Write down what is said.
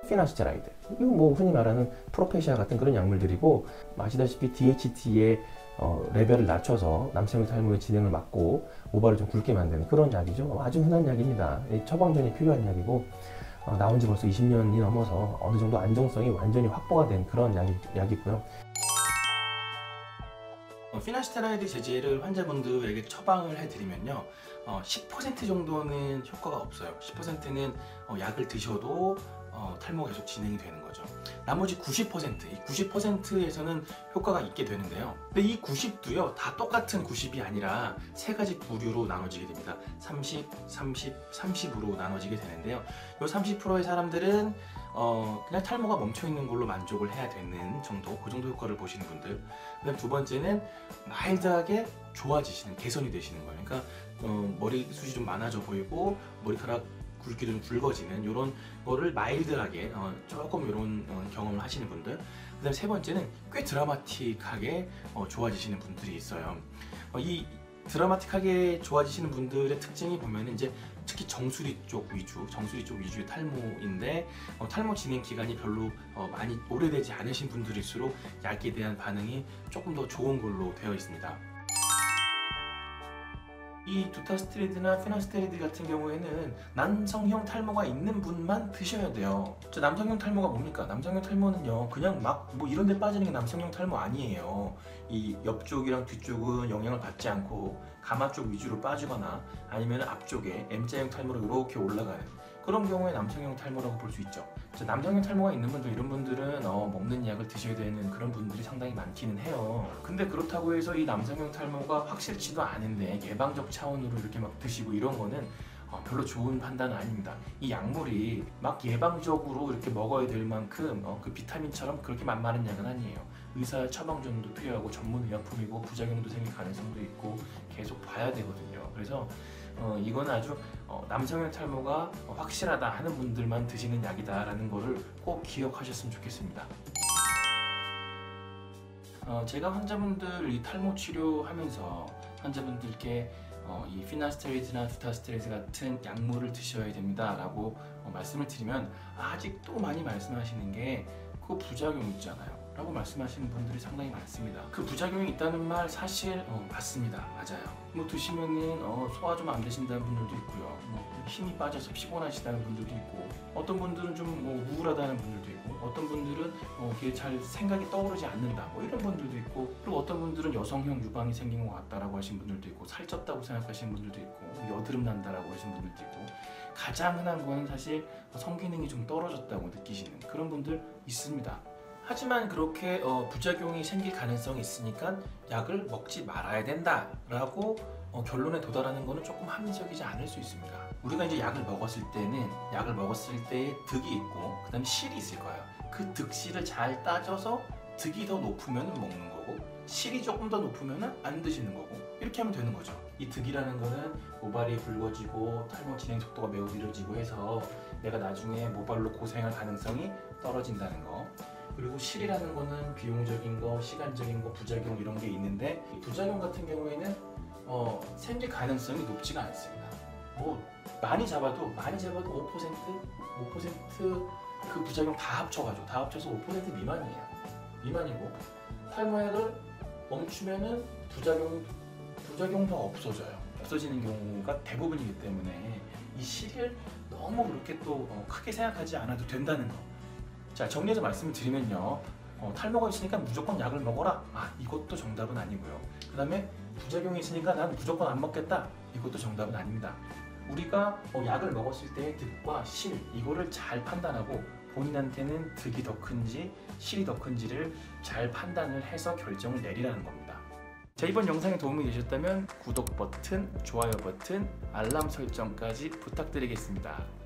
피나스테라이드. 이거 뭐 흔히 말하는 프로페시아 같은 그런 약물들이고, 아시다시피 DHT의 레벨을 낮춰서 남성형 탈모의 진행을 막고 모발을 좀 굵게 만드는 그런 약이죠. 아주 흔한 약입니다. 처방전이 필요한 약이고, 나온 지 벌써 20년이 넘어서 어느 정도 안정성이 완전히 확보가 된 그런 약이고요. 피나스테라이드 제제를 환자분들에게 처방을 해드리면요, 10% 정도는 효과가 없어요. 10%는 약을 드셔도 탈모가 계속 진행이 되는 거죠. 나머지 90%, 이 90%에서는 효과가 있게 되는데요. 근데 이 90도요, 다 똑같은 90이 아니라 세 가지 부류로 나눠지게 됩니다. 30, 30, 30으로 나눠지게 되는데요. 이 30%의 사람들은 그냥 탈모가 멈춰있는 걸로 만족을 해야 되는 정도, 그 정도 효과를 보시는 분들. 그 다음 두 번째는 마일드하게 좋아지시는, 개선이 되시는 거예요. 그러니까 머리숱이 좀 많아져 보이고 머리카락 굵기도 좀 굵어지는 이런 거를 마일드하게 조금 이런 경험을 하시는 분들. 그 다음 세 번째는 꽤 드라마틱하게 좋아지시는 분들이 있어요. 이 드라마틱하게 좋아지시는 분들의 특징이 보면은 이제 특히 정수리 쪽 위주의 탈모인데, 탈모 진행 기간이 별로 많이 오래되지 않으신 분들일수록 약에 대한 반응이 조금 더 좋은 걸로 되어 있습니다. 이 두타스테리드나 피나스테리드 같은 경우에는 남성형 탈모가 있는 분만 드셔야 돼요. 남성형 탈모가 뭡니까? 남성형 탈모는요, 그냥 막 뭐 이런 데 빠지는 게 남성형 탈모 아니에요. 이 옆쪽이랑 뒤쪽은 영향을 받지 않고 가마 쪽 위주로 빠지거나 아니면 앞쪽에 M자형 탈모로 이렇게 올라가는 그런 경우에 남성형 탈모라고 볼 수 있죠. 남성형 탈모가 있는 분들, 이런 분들은 먹는 약을 드셔야 되는 그런 분들이 상당히 많기는 해요. 근데 그렇다고 해서 이 남성형 탈모가 확실치도 않은데 예방적 차원으로 이렇게 막 드시고 이런 거는 별로 좋은 판단은 아닙니다. 이 약물이 막 예방적으로 이렇게 먹어야 될 만큼 그 비타민처럼 그렇게 만만한 약은 아니에요. 의사 처방전도 필요하고 전문 의약품이고 부작용도 생길 가능성도 있고 계속 봐야 되거든요. 그래서 이거는 아주 남성형 탈모가 확실하다 하는 분들만 드시는 약이다 라는 거를 꼭 기억하셨으면 좋겠습니다. 제가 환자분들 이 탈모 치료하면서 환자분들께 이 피나스테리드나 두타스테리드 같은 약물을 드셔야 됩니다 라고 말씀을 드리면 아직도 많이 말씀하시는 게 그 부작용 있잖아요 라고 말씀하시는 분들이 상당히 많습니다. 그 부작용이 있다는 말 사실 맞습니다. 맞아요. 뭐 드시면은 소화 좀 안 되신다는 분들도 있고요, 뭐 힘이 빠져서 피곤하시다는 분들도 있고, 어떤 분들은 좀 뭐 우울하다는 분들도 있고, 어떤 분들은 이게 잘 생각이 떠오르지 않는다 뭐 이런 분들도 있고, 그리고 어떤 분들은 여성형 유방이 생긴 것 같다라고 하신 분들도 있고, 살쪘다고 생각하시는 분들도 있고, 여드름 난다라고 하신 분들도 있고, 가장 흔한 거는 사실 성기능이 좀 떨어졌다고 느끼시는 그런 분들 있습니다. 하지만 그렇게 부작용이 생길 가능성이 있으니까 약을 먹지 말아야 된다라고 결론에 도달하는 것은 조금 합리적이지 않을 수 있습니다. 우리가 이제 약을 먹었을 때는 약을 먹었을 때의 득이 있고 그 다음에 실이 있을 거예요. 그 득실을 잘 따져서 득이 더 높으면 먹는 거고 실이 조금 더 높으면 안 드시는 거고, 이렇게 하면 되는 거죠. 이 득이라는 거는 모발이 굵어지고 탈모 진행 속도가 매우 느려지고 해서 내가 나중에 모발로 고생할 가능성이 떨어진다는 거, 그리고 실이라는 거는 비용적인 거, 시간적인 거, 부작용 이런 게 있는데, 이 부작용 같은 경우에는 생길 가능성이 높지가 않습니다. 뭐 많이 잡아도 5% 그 부작용 다 합쳐서 5% 미만이고, 탈모약을 멈추면은 부작용도 없어지는 경우가 대부분이기 때문에 이 실을 너무 그렇게 또 크게 생각하지 않아도 된다는 거. 자, 정리해서 말씀을 드리면요, 탈모가 있으니까 무조건 약을 먹어라, 이것도 정답은 아니고요. 그 다음에 부작용이 있으니까 난 무조건 안 먹겠다, 이것도 정답은 아닙니다. 우리가 약을 먹었을 때의 득과 실, 이거를 잘 판단하고 본인한테는 득이 더 큰지 실이 더 큰지를 잘 판단을 해서 결정을 내리라는 겁니다. 자, 이번 영상에 도움이 되셨다면 구독 버튼, 좋아요 버튼, 알람 설정까지 부탁드리겠습니다.